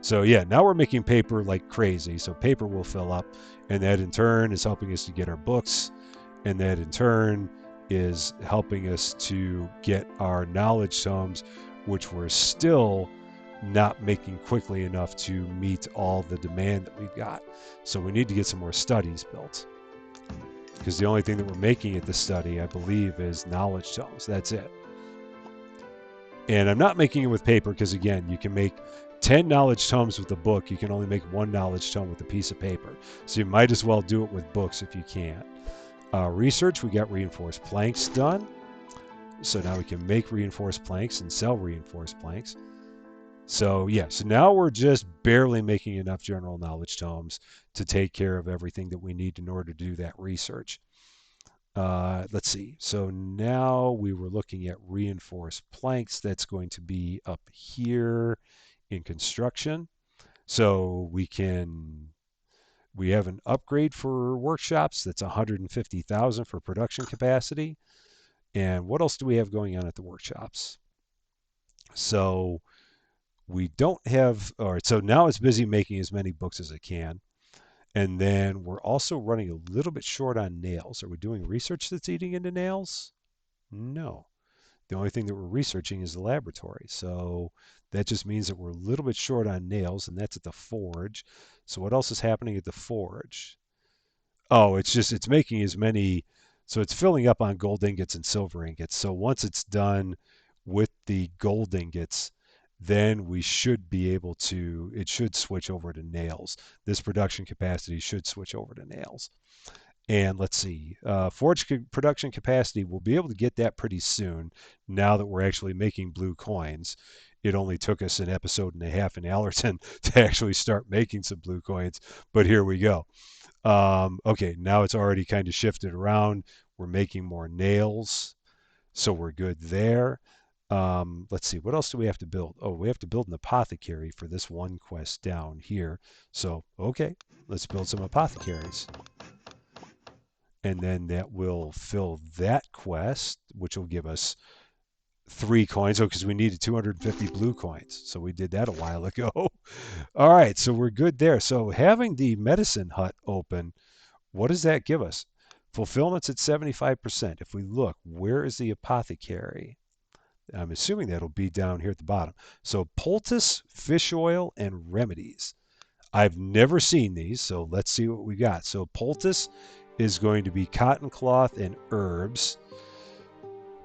So yeah, now we're making paper like crazy. So paper will fill up, and that in turn is helping us to get our books, and that in turn is helping us to get our knowledge tomes, which we're still not making quickly enough to meet all the demand that we've got. So we need to get some more studies built, because the only thing that we're making at the study, I believe, is knowledge tomes. That's it. And I'm not making it with paper because, again, you can make 10 knowledge tomes with a book. You can only make one knowledge tome with a piece of paper. So you might as well do it with books if you can. Research, we got reinforced planks done. So now we can make reinforced planks and sell reinforced planks. So yeah, so now we're just barely making enough general knowledge tomes to take care of everything that we need in order to do that research. Let's see. So now we were looking at reinforced planks. That's going to be up here in construction. So we have an upgrade for workshops. That's 150,000 for production capacity. And what else do we have going on at the workshops? So we don't have, all right, so now it's busy making as many books as it can. And then we're also running a little bit short on nails. Are we doing research that's eating into nails? No. The only thing that we're researching is the laboratory. So that just means that we're a little bit short on nails, and that's at the forge. So what else is happening at the forge? Oh, it's making as many, so it's filling up on gold ingots and silver ingots. So once it's done with the gold ingots, then we should be able to, it should switch over to nails. This production capacity should switch over to nails. And let's see, forge production capacity, we'll be able to get that pretty soon now that we're actually making blue coins. It only took us an episode and a half in Allerton to actually start making some blue coins, but here we go. Okay, now it's already kind of shifted around. We're making more nails, so we're good there. Let's see, what else do we have to build? Oh, we have to build an apothecary for this one quest down here. So, okay, let's build some apothecaries. And then that will fill that quest, which will give us 3 coins. Oh, because we needed 250 blue coins. So we did that a while ago. All right, so we're good there. So having the medicine hut open, what does that give us? Fulfillment's at 75%. If we look, where is the apothecary? I'm assuming that'll be down here at the bottom. So poultice, fish oil, and remedies. I've never seen these, so let's see what we got. So poultice is going to be cotton cloth and herbs.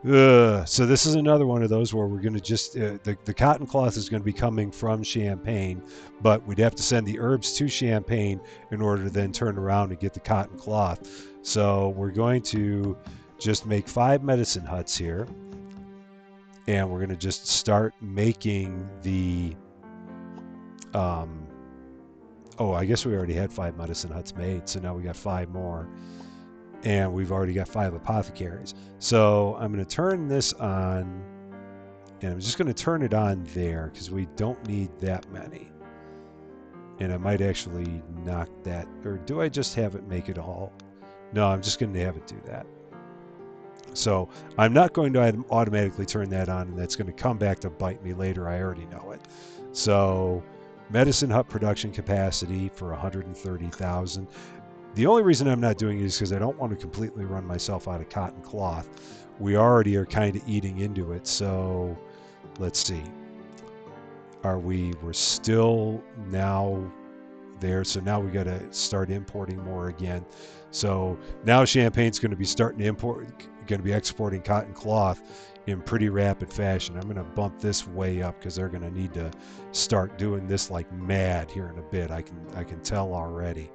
So this is another one of those where we're going to just the cotton cloth is going to be coming from Champagne, but we'd have to send the herbs to Champagne in order to then turn around and get the cotton cloth. So we're going to just make 5 medicine huts here, and we're going to just start making the oh, I guess we already had 5 medicine huts made, so now we got 5 more. And we've already got 5 apothecaries. So I'm going to turn this on, and I'm just going to turn it on there because we don't need that many. And I might actually knock that, or do I just have it make it all? No, I'm just going to have it do that. So I'm not going to automatically turn that on, and that's going to come back to bite me later. I already know it. So medicine hut production capacity for 130,000. The only reason I'm not doing it is because I don't want to completely run myself out of cotton cloth. We already are kind of eating into it. So let's see. We're still now there. So now we got to start importing more again. So now Champagne's going to be starting to going to be exporting cotton cloth in pretty rapid fashion. I'm going to bump this way up because they're going to need to start doing this like mad here in a bit. I can tell already.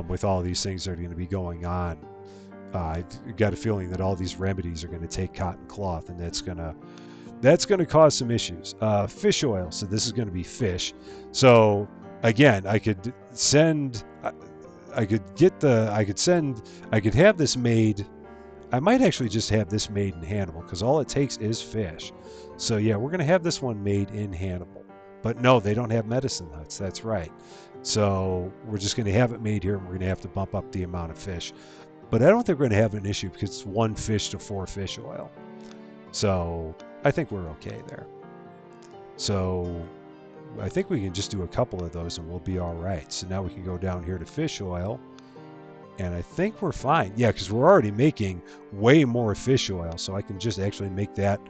With all these things that are going to be going on, I've got a feeling that all these remedies are going to take cotton cloth, and that's going to cause some issues. Fish oil, so this is going to be fish. So again, I could have this made. I might actually just have this made in Hannibal because all it takes is fish. So yeah, we're going to have this one made in Hannibal. But no, they don't have medicine huts. That's right. So we're just going to have it made here, and we're going to have to bump up the amount of fish. But I don't think we're going to have an issue because it's 1 fish to 4 fish oil. So I think we're okay there. So I think we can just do a couple of those and we'll be all right. So now we can go down here to fish oil. And I think we're fine. Yeah, because we're already making way more fish oil. So I can just actually make that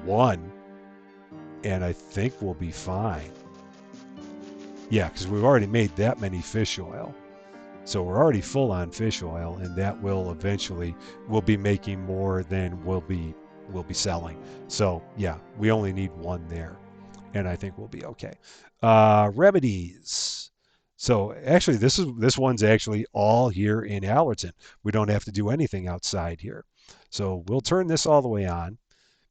1. And I think we'll be fine. Yeah, because we've already made that many fish oil. So we're already full on fish oil, and that will eventually, we'll be making more than we'll be selling. So yeah, we only need 1 there, and I think we'll be okay. Remedies. So actually, this one's actually all here in Allerton. We don't have to do anything outside here. So we'll turn this all the way on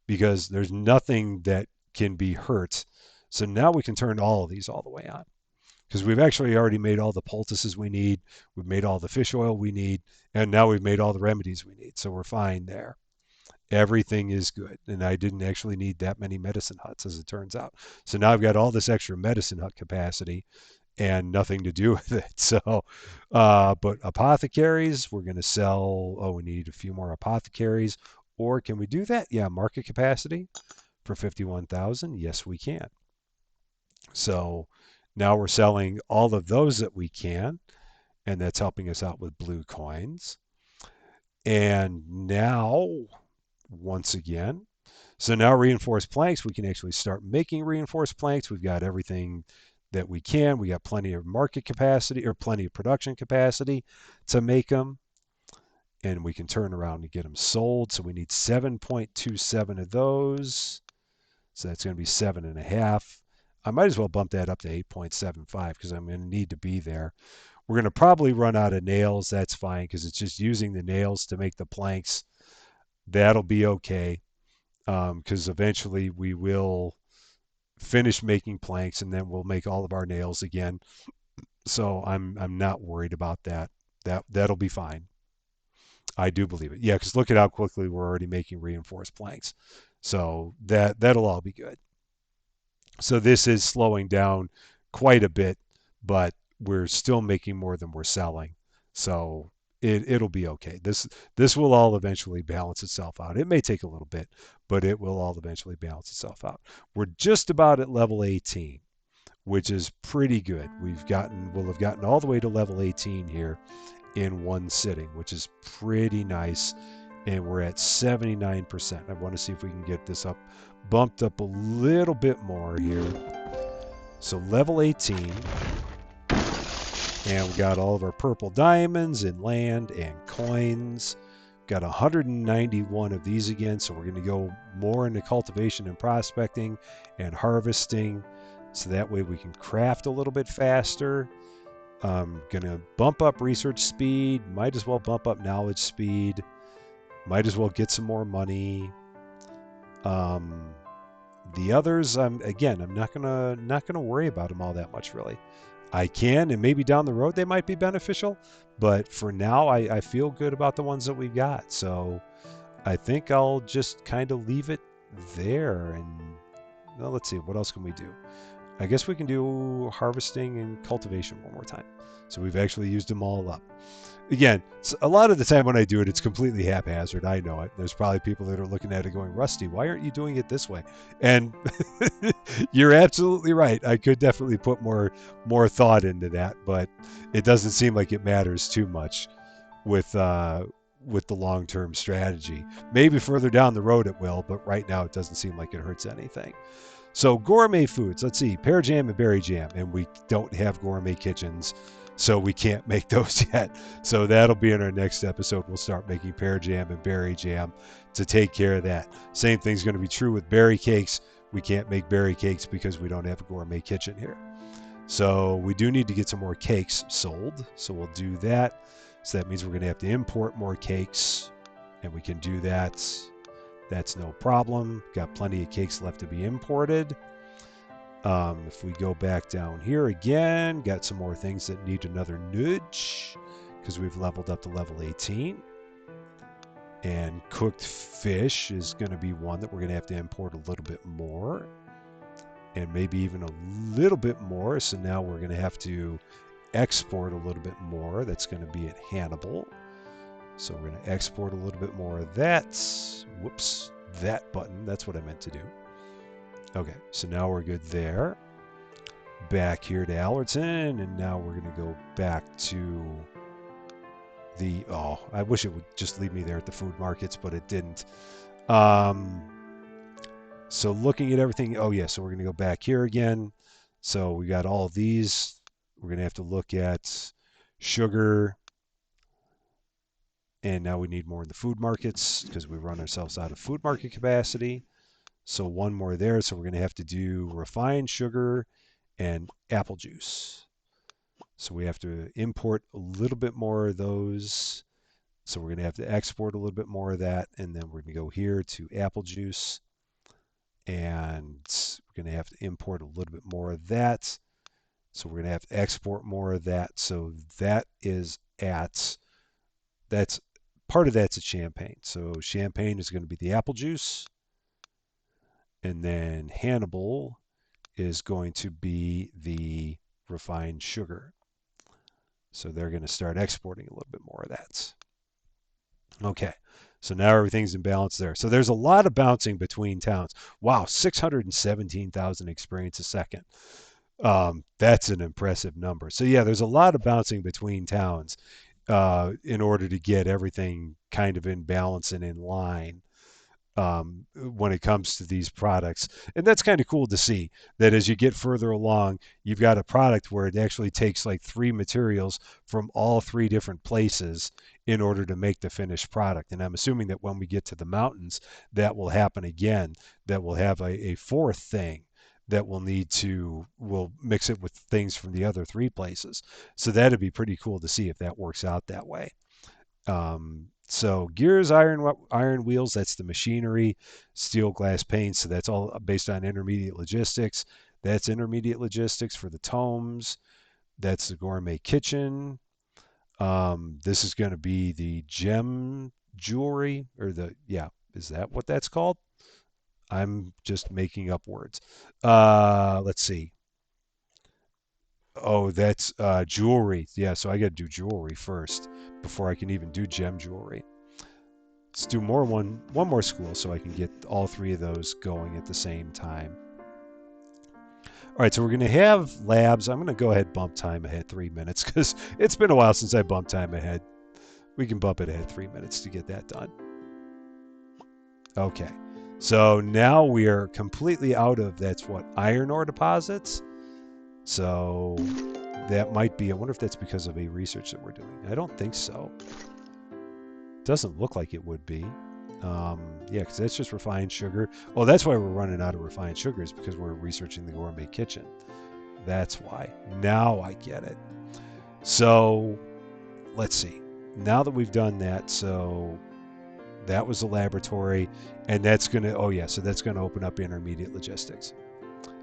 because there's nothing that can be hurt. So now we can turn all of these all the way on. Because we've actually already made all the poultices we need, we've made all the fish oil we need, and now we've made all the remedies we need. So we're fine there. Everything is good. And I didn't actually need that many medicine huts, as it turns out. So now I've got all this extra medicine hut capacity and nothing to do with it. So, but apothecaries, we're going to sell, we need a few more apothecaries. Or can we do that? Yeah, market capacity for 51,000. Yes, we can. So now we're selling all of those that we can, and that's helping us out with blue coins. And now, once again, So now reinforced planks, we can actually start making reinforced planks. We've got everything that we can. We got plenty of market capacity or plenty of production capacity to make them, and we can turn around and get them sold. So we need 7.27 of those. So that's going to be 7.5. I might as well bump that up to 8.75 because I'm going to need to be there. We're going to probably run out of nails. That's fine because it's just using the nails to make the planks. That'll be okay because eventually we will finish making planks and then we'll make all of our nails again. So I'm not worried about that. That'll be fine. I do believe it. Yeah, because look at how quickly we're already making reinforced planks. So that'll all be good. So this is slowing down quite a bit, but we're still making more than we're selling. So it'll be okay. This will all eventually balance itself out. It may take a little bit, but it will all eventually balance itself out. We're just about at level 18, which is pretty good. We'll have gotten all the way to level 18 here in one sitting, which is pretty nice. And we're at 79%. I want to see if we can get this up, bumped up a little bit more here. So level 18. And we got all of our purple diamonds and land and coins. Got 191 of these again, so we're going to go more into cultivation and prospecting and harvesting, so that way we can craft a little bit faster. I'm going to bump up research speed, might as well bump up knowledge speed, might as well get some more money. The others, I'm not gonna worry about them all that much really. I can, and maybe down the road they might be beneficial, but for now I feel good about the ones that we've got. So I think I'll just kind of leave it there. And well, let's see, what else can we do? I guess we can do harvesting and cultivation one more time. So we've actually used them all up. Again, a lot of the time when I do it, it's completely haphazard. I know it. There's probably people that are looking at it going, Rusty, why aren't you doing it this way? And you're absolutely right. I could definitely put more thought into that, but it doesn't seem like it matters too much with the long-term strategy. Maybe further down the road it will, but right now it doesn't seem like it hurts anything. So gourmet foods, let's see, pear jam and berry jam, and we don't have gourmet kitchens, so we can't make those yet. So that'll be in our next episode. We'll start making pear jam and berry jam to take care of that. Same thing's going to be true with berry cakes. We can't make berry cakes because we don't have a gourmet kitchen here. So we do need to get some more cakes sold, so we'll do that. So that means we're going to have to import more cakes, and we can do that. That's no problem. Got plenty of cakes left to be imported. If we go back down here again, got some more things that need another nudge because we've leveled up to level 18. And cooked fish is going to be one that we're going to have to import a little bit more. And maybe even a little bit more. So now we're going to have to export a little bit more. That's going to be at Hannibal. So we're going to export a little bit more of that. Whoops, that button. That's what I meant to do. Okay, so now we're good there. Back here to Allerton, and now we're going to go back to the... Oh, I wish it would just leave me there at the food markets, but it didn't. So looking at everything... Oh, yeah, so we're going to go back here again. So we got all of these. We're going to have to look at sugar. And now we need more in the food markets because we run ourselves out of food market capacity. So one more there. So we're going to have to do refined sugar and apple juice. So we have to import a little bit more of those. So we're going to have to export a little bit more of that. And then we're going to go here to apple juice. And we're going to have to import a little bit more of that. So we're going to have to export more of that. So that is at... That's part of that's at Champagne. So Champagne is going to be the apple juice. And then Hannibal is going to be the refined sugar. So they're going to start exporting a little bit more of that. Okay, so now everything's in balance there. So there's a lot of bouncing between towns. Wow, 617,000 experience a second. That's an impressive number. So yeah, there's a lot of bouncing between towns in order to get everything kind of in balance and in line. when it comes to these products. And that's kind of cool to see that as you get further along, you've got a product where it actually takes like three materials from all three different places in order to make the finished product. And I'm assuming that when we get to the mountains, that will happen again, that we'll have a fourth thing that we'll mix it with things from the other three places. So that'd be pretty cool to see if that works out that way. So gears, iron wheels, that's the machinery, steel, glass, paint. So that's all based on intermediate logistics. That's intermediate logistics for the tomes. That's the gourmet kitchen. This is going to be the gem jewelry, or is that what that's called? I'm just making up words. Let's see. Oh, that's jewelry. Yeah, so I got to do jewelry first before I can even do gem jewelry. Let's do one more school so I can get all three of those going at the same time. All right, so we're going to have labs. I'm going to go ahead and bump time ahead 3 minutes because it's been a while since I bumped time ahead. We can bump it ahead 3 minutes to get that done. Okay, so now we are completely out of, that's what, iron ore deposits. So that might be, I wonder if that's because of a research that we're doing. I don't think so. Doesn't look like it would be. Yeah, because that's just refined sugar. Oh, that's why we're running out of refined sugars, because we're researching the gourmet kitchen. That's why. Now I get it. So let's see. Now that we've done that, so that was the laboratory, and that's going to, oh yeah, so that's going to open up intermediate logistics.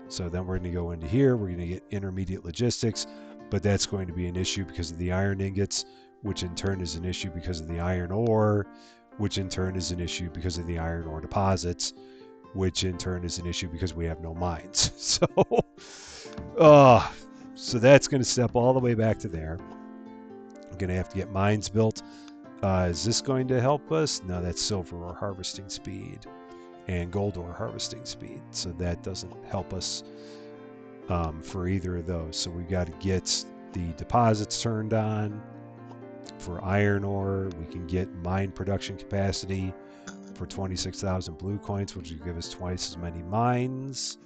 So then we're going to go into here. We're going to get intermediate logistics, but that's going to be an issue because of the iron ingots, which in turn is an issue because of the iron ore, which in turn is an issue because of the iron ore deposits, which in turn is an issue because we have no mines. So that's going to step all the way back to there. I'm going to have to get mines built. Is this going to help us? No, that's silver ore harvesting speed and gold ore harvesting speed. So that doesn't help us for either of those. So we've got to get the deposits turned on. For iron ore, we can get mine production capacity for 26,000 blue coins, which will give us twice as many mines.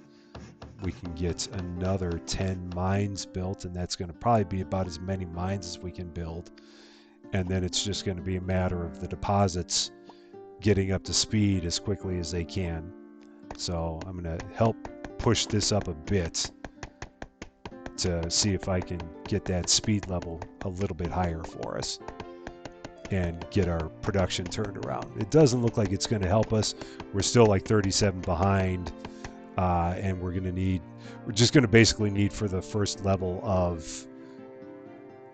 We can get another 10 mines built, and that's going to probably be about as many mines as we can build. And then it's just going to be a matter of the deposits getting up to speed as quickly as they can. So I'm going to help push this up a bit to see if I can get that speed level a little bit higher for us and get our production turned around. It doesn't look like it's going to help us. We're still like 37 behind, and we're just going to basically need for the first level of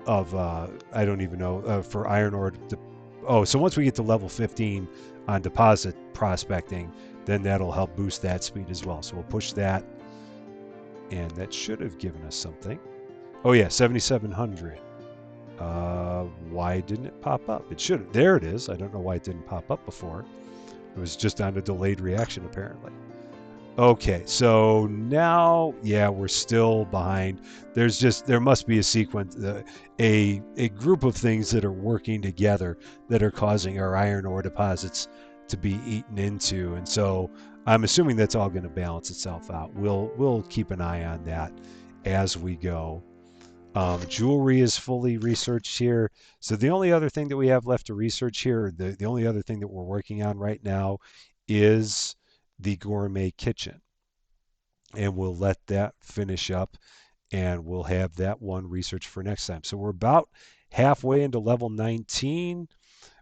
I don't even know, for iron ore. So once we get to level 15 on deposit prospecting, then that'll help boost that speed as well. So we'll push that, and that should have given us something. Oh yeah, 7,700. Why didn't it pop up? It should have. There it is. I don't know why it didn't pop up before. It was just on a delayed reaction apparently. Okay, so now, yeah, we're still behind. There must be a sequence, a group of things that are working together that are causing our iron ore deposits to be eaten into, and so I'm assuming that's all going to balance itself out. We'll keep an eye on that as we go. Jewelry is fully researched here, so the only other thing that we have left to research here, the only other thing that we're working on right now, is the gourmet kitchen, and we'll let that finish up, and we'll have that one research for next time. So we're about halfway into level 19.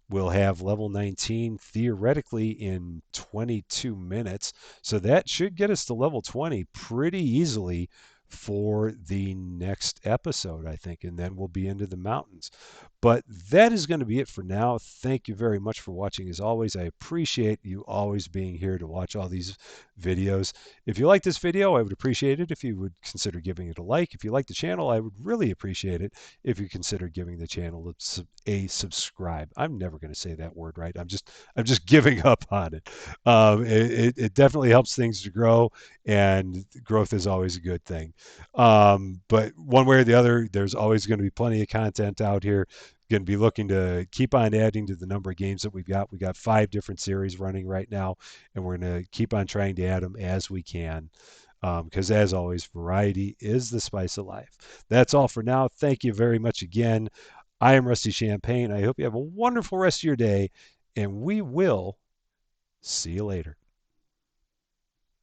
We'll have level 19 theoretically in 22 minutes, so that should get us to level 20 pretty easily for the next episode, I think, and then we'll be into the mountains. But that is going to be it for now. Thank you very much for watching. As always, I appreciate you always being here to watch all these videos. If you like this video, I would appreciate it if you would consider giving it a like. If you like the channel, I would really appreciate it if you consider giving the channel a subscribe. I'm never going to say that word right. I'm just giving up on it. It definitely helps things to grow, and growth is always a good thing. But one way or the other, there's always going to be plenty of content out here. Going to be looking to keep on adding to the number of games that we've got. We got 5 different series running right now, and we're going to keep on trying to add them as we can. Because as always, variety is the spice of life. That's all for now. Thank you very much again. I am Rusty Champagne. I hope you have a wonderful rest of your day, and we will see you later.